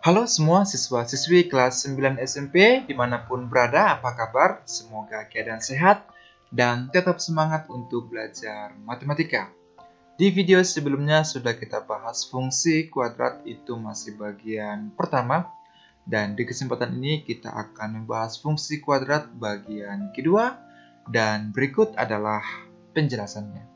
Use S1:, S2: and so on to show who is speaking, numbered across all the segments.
S1: Halo semua siswa-siswi kelas 9 SMP dimanapun berada, apa kabar? Semoga keadaan sehat dan tetap semangat untuk belajar matematika. Di video sebelumnya sudah kita bahas fungsi kuadrat, itu masih bagian pertama. Dan di kesempatan ini kita akan membahas fungsi kuadrat bagian kedua. Dan berikut adalah penjelasannya.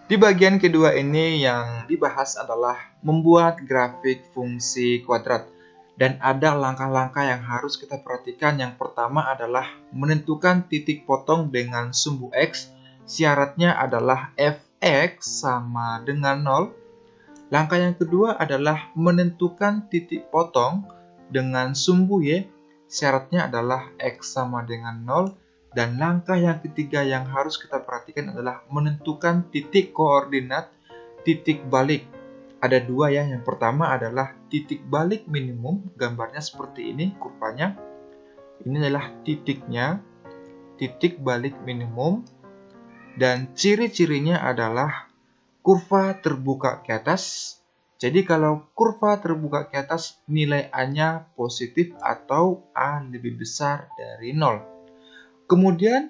S1: Di bagian kedua ini yang dibahas adalah membuat grafik fungsi kuadrat. Dan ada langkah-langkah yang harus kita perhatikan. Yang pertama adalah menentukan titik potong dengan sumbu X. Syaratnya adalah fx sama dengan 0. Langkah yang kedua adalah menentukan titik potong dengan sumbu Y. Syaratnya adalah X sama dengan 0. Dan langkah yang ketiga yang harus kita perhatikan adalah menentukan titik koordinat titik balik. Ada dua ya. Yang pertama adalah titik balik minimum. Gambarnya seperti ini kurvanya. Ini adalah titiknya, titik balik minimum. Dan ciri-cirinya adalah kurva terbuka ke atas. Jadi kalau kurva terbuka ke atas, nilai A-nya positif atau A lebih besar dari 0. Kemudian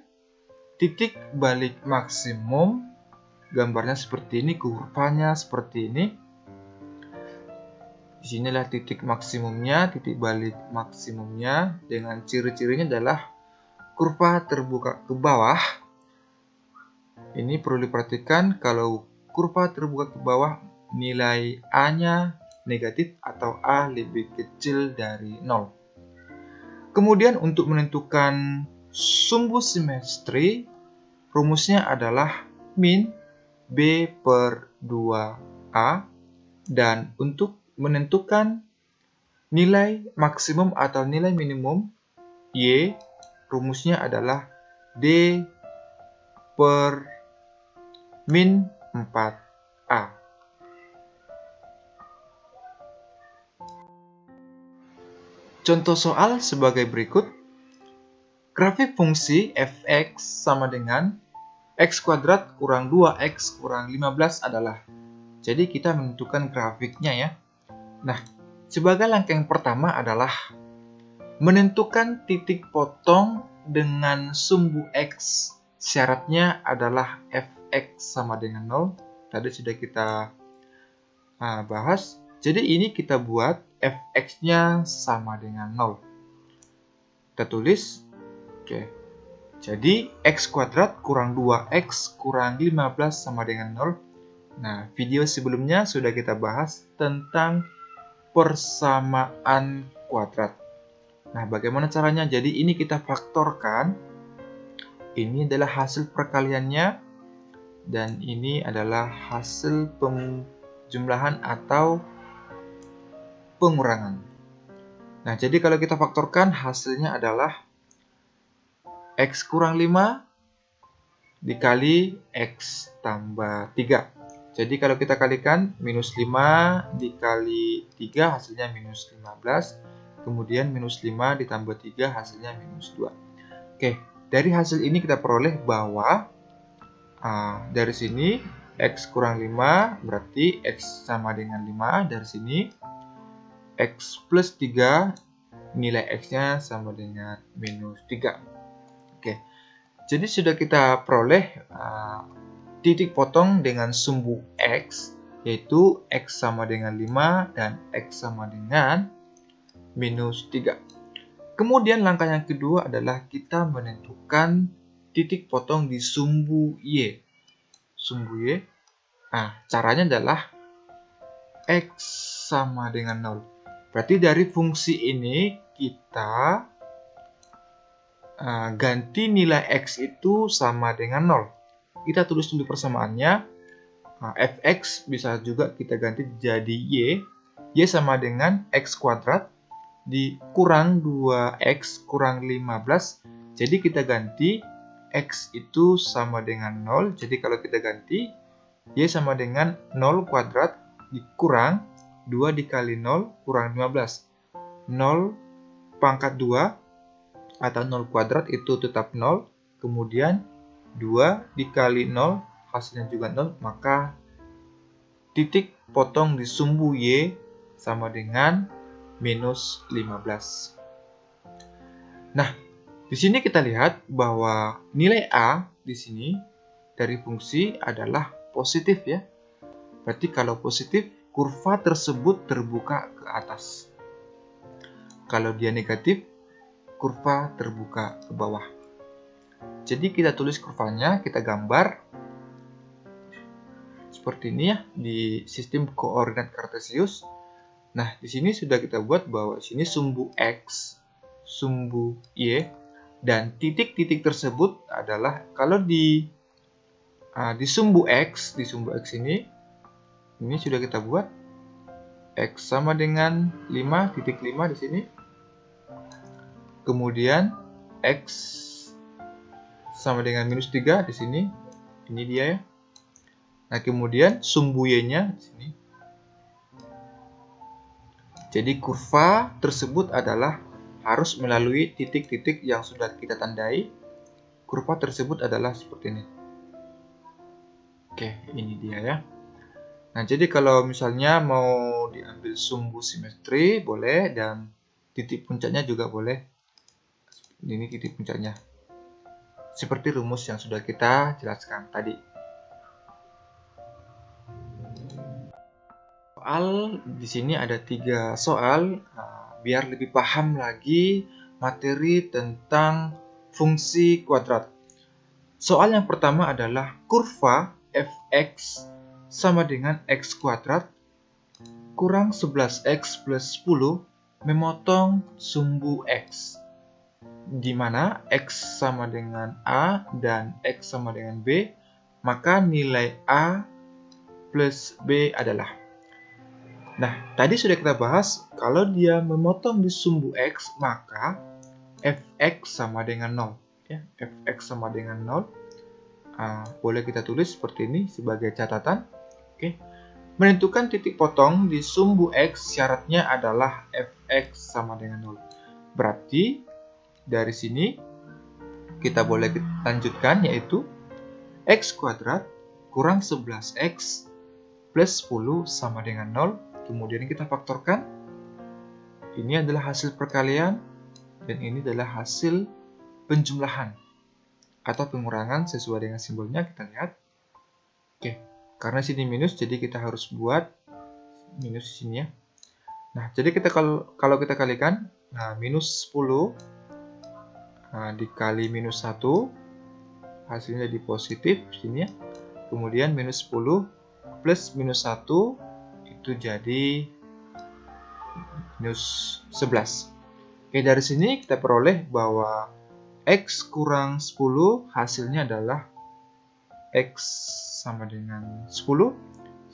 S1: titik balik maksimum, gambarnya seperti ini, kurvanya seperti ini. Di sinilah titik maksimumnya, titik balik maksimumnya, dengan ciri-cirinya adalah kurva terbuka ke bawah. Ini perlu diperhatikan, kalau kurva terbuka ke bawah, nilai A-nya negatif atau A lebih kecil dari 0. Kemudian untuk menentukan sumbu simetri, rumusnya adalah min B per 2A. Dan untuk menentukan nilai maksimum atau nilai minimum Y, rumusnya adalah D per min 4A. Contoh soal sebagai berikut. Grafik fungsi fx sama dengan x kuadrat kurang 2x kurang 15 adalah. Jadi kita menentukan grafiknya ya. Nah, sebagai langkah yang pertama adalah menentukan titik potong dengan sumbu x. Syaratnya adalah fx sama dengan 0. Tadi sudah kita bahas. Jadi ini kita buat fx-nya sama dengan 0. Kita tulis. Oke. Jadi x kuadrat kurang 2x kurang 15 sama dengan 0. Nah, video sebelumnya sudah kita bahas tentang persamaan kuadrat. Nah, bagaimana caranya? Jadi ini kita faktorkan. Ini adalah hasil perkaliannya. Dan ini adalah hasil penjumlahan atau pengurangan. Nah, jadi kalau kita faktorkan, hasilnya adalah X kurang 5 dikali X tambah 3. Jadi kalau kita kalikan, minus 5 dikali 3 hasilnya minus 15. Kemudian minus 5 ditambah 3 hasilnya minus 2. Oke, dari hasil ini kita peroleh bahwa dari sini X kurang 5 berarti X sama dengan 5. Dari sini X plus 3 nilai X-nya sama dengan minus 3. Oke, jadi sudah kita peroleh titik potong dengan sumbu X, yaitu X sama dengan 5 dan X sama dengan minus 3. Kemudian langkah yang kedua adalah kita menentukan titik potong di sumbu Y. Sumbu Y, caranya adalah X sama dengan 0. Berarti dari fungsi ini kita ganti nilai X itu sama dengan 0. Kita tulis dulu persamaannya. Fx bisa juga kita ganti jadi Y. Y sama dengan X kuadrat dikurang 2X kurang 15. Jadi kita ganti X itu sama dengan 0. Jadi kalau kita ganti Y sama dengan 0 kuadrat dikurang 2 dikali 0 kurang 15. 0 pangkat 2 atau 0 kuadrat itu tetap 0, kemudian 2 dikali 0 hasilnya juga 0, maka titik potong di sumbu Y sama dengan minus 15. Nah, di sini kita lihat bahwa nilai A di sini dari fungsi adalah positif ya. Berarti kalau positif, kurva tersebut terbuka ke atas. Kalau dia negatif, kurva terbuka ke bawah. Jadi kita tulis kurvanya, kita gambar seperti ini ya di sistem koordinat kartesius. Nah, di sini sudah kita buat bahwa sini sumbu X, sumbu Y, dan titik-titik tersebut adalah kalau di sumbu X ini sudah kita buat X sama dengan 5,5 di sini. Kemudian X sama dengan minus 3 di sini. Ini dia ya. Nah, kemudian sumbu Y-nya di sini. Jadi kurva tersebut adalah harus melalui titik-titik yang sudah kita tandai. Kurva tersebut adalah seperti ini. Oke, ini dia ya. Nah, jadi kalau misalnya mau diambil sumbu simetri boleh, dan titik puncaknya juga boleh. Ini titik puncaknya. Seperti rumus yang sudah kita jelaskan tadi. Soal di sini ada 3 soal. Biar lebih paham lagi materi tentang fungsi kuadrat. Soal yang pertama adalah kurva fx sama dengan x kuadrat kurang 11x plus 10 memotong sumbu x, di mana x sama dengan a dan x sama dengan b, maka nilai a plus b adalah. Nah, tadi sudah kita bahas, kalau dia memotong di sumbu X, maka fx sama dengan 0. Ya, fx sama dengan 0. Boleh kita tulis seperti ini sebagai catatan. Oke. Menentukan titik potong di sumbu X, syaratnya adalah fx sama dengan 0. Berarti, dari sini, kita boleh lanjutkan, yaitu x kuadrat kurang 11x plus 10 sama dengan 0. Kemudian kita faktorkan. Ini adalah hasil perkalian dan ini adalah hasil penjumlahan atau pengurangan sesuai dengan simbolnya. Kita lihat. Oke, karena sini minus jadi kita harus buat minus di sini ya. Nah, jadi kita kalau kita kalikan, nah minus 10 dikali minus 1 hasilnya jadi positif di sini ya. Kemudian minus 10 plus minus 1 itu jadi minus 11. Oke, dari sini kita peroleh bahwa X kurang 10 hasilnya adalah X sama dengan 10.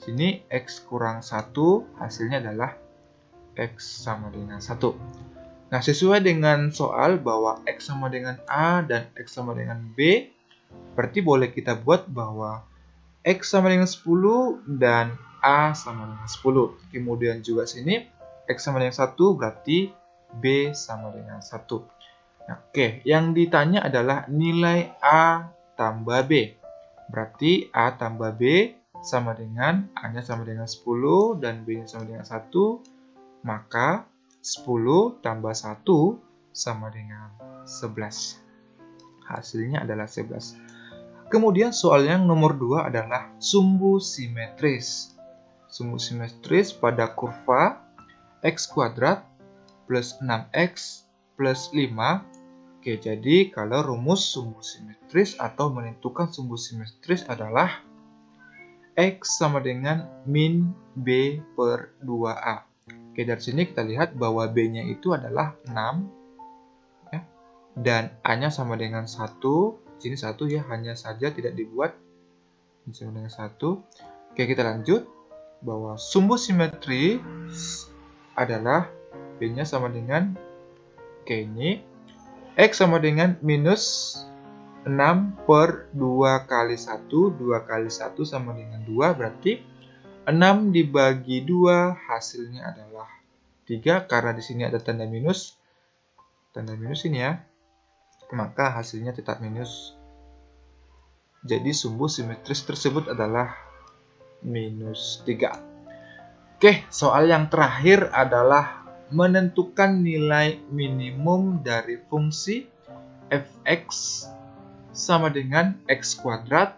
S1: Sini X kurang 1 hasilnya adalah X sama dengan 1. Nah, sesuai dengan soal bahwa X sama dengan A dan X sama dengan B, berarti boleh kita buat bahwa X sama dengan 10 dan A sama dengan 10. Kemudian juga sini X sama dengan 1 berarti B sama dengan 1. Nah, oke, yang ditanya adalah nilai A tambah B. Berarti A tambah B sama dengan A-nya sama dengan 10 dan B-nya sama dengan 1. Maka 10 tambah 1 sama dengan 11. Hasilnya adalah 11. Kemudian soal yang nomor 2 adalah sumbu simetris. Sumbu simetris pada kurva x kuadrat plus 6x plus 5. Oke, jadi kalau rumus sumbu simetris atau menentukan sumbu simetris adalah x sama dengan min b per 2a. Oke, dari sini kita lihat bahwa b-nya itu adalah 6 ya, dan a-nya sama dengan 1. Sini 1 ya, hanya saja tidak dibuat. Ini sama dengan 1. Oke, kita lanjut bahwa sumbu simetri adalah B-nya sama dengan ini X sama dengan minus 6 per 2 kali 1. 2 kali 1 sama dengan 2, berarti 6 dibagi 2 hasilnya adalah 3. Karena di sini ada tanda minus ini ya, maka hasilnya tetap minus. Jadi sumbu simetris tersebut adalah minus 3. Oke, soal yang terakhir adalah menentukan nilai minimum dari fungsi f(x) sama dengan x kuadrat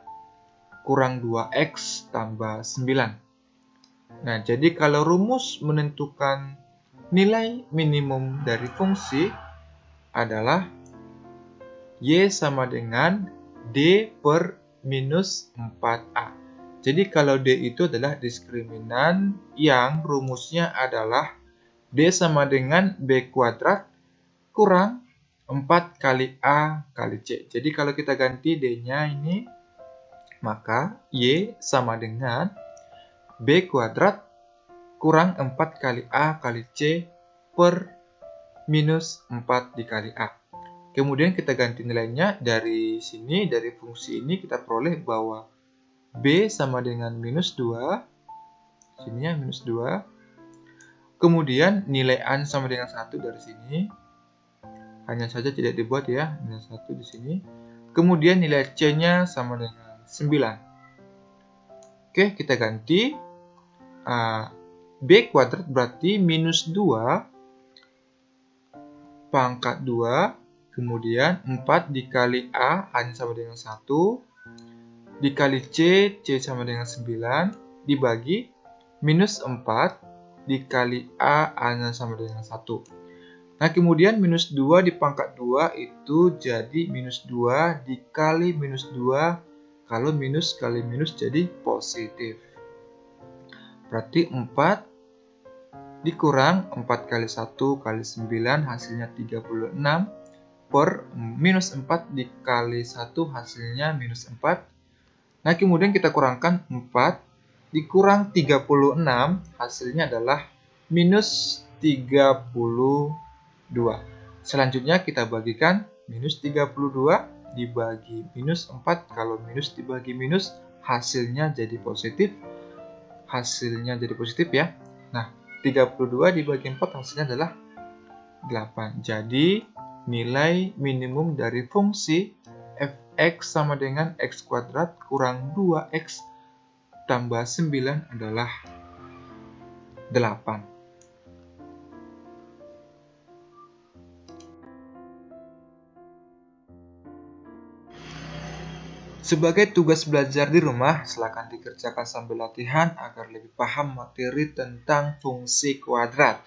S1: kurang 2x tambah 9. Nah, jadi kalau rumus menentukan nilai minimum dari fungsi adalah y sama dengan d per minus 4a. Jadi kalau D itu adalah diskriminan yang rumusnya adalah D sama dengan B kuadrat kurang 4 kali A kali C. Jadi kalau kita ganti D-nya ini, maka Y sama dengan B kuadrat kurang 4 kali A kali C per minus 4 dikali A. Kemudian kita ganti nilainya dari sini, dari fungsi ini kita peroleh bahwa B sama dengan minus 2, sininya minus 2. Kemudian nilai A sama dengan 1 dari sini. Hanya saja tidak dibuat ya, nilai 1 di sini. Kemudian nilai C-nya sama dengan 9. Oke, kita ganti. B kuadrat berarti minus 2 pangkat 2. Kemudian 4 dikali A hanya sama dengan 1. Dikali C, C sama dengan 9, dibagi minus 4 dikali A hanya sama dengan 1. Nah, kemudian minus 2 di pangkat 2 itu jadi minus 2 dikali minus 2, kalau minus kali minus jadi positif. Berarti 4 dikurang 4 kali 1 kali 9 hasilnya 36, per minus 4 dikali 1 hasilnya minus 4. Nah, kemudian kita kurangkan 4 dikurang 36, hasilnya adalah minus 32. Selanjutnya kita bagikan minus 32 dibagi minus 4. Kalau minus dibagi minus, hasilnya jadi positif. Hasilnya jadi positif ya. Nah, 32 dibagi 4 hasilnya adalah 8. Jadi, nilai minimum dari fungsi f(x) sama dengan x kuadrat kurang 2x tambah 9 adalah 8. Sebagai tugas belajar di rumah, silakan dikerjakan sambil latihan agar lebih paham materi tentang fungsi kuadrat.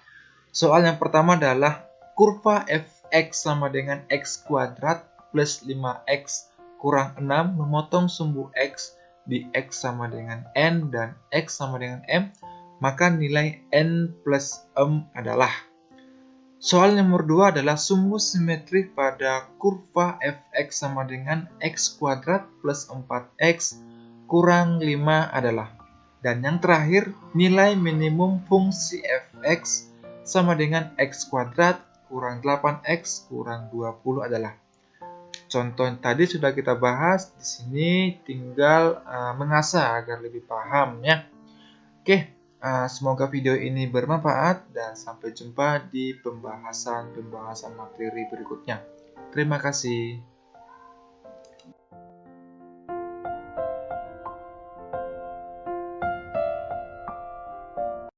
S1: Soal yang pertama adalah kurva f(x) sama dengan x kuadrat plus 5x kurang 6 memotong sumbu x di x sama dengan n dan x sama dengan m, maka nilai n plus m adalah. Soal nomor 2 adalah sumbu simetri pada kurva f(x) sama dengan x kuadrat plus 4x kurang 5 adalah. Dan yang terakhir, nilai minimum fungsi f(x) sama dengan x kuadrat kurang 8x kurang 20 adalah. Contoh yang tadi sudah kita bahas, di sini tinggal mengasah agar lebih paham ya. Oke, semoga video ini bermanfaat dan sampai jumpa di pembahasan materi berikutnya. Terima kasih.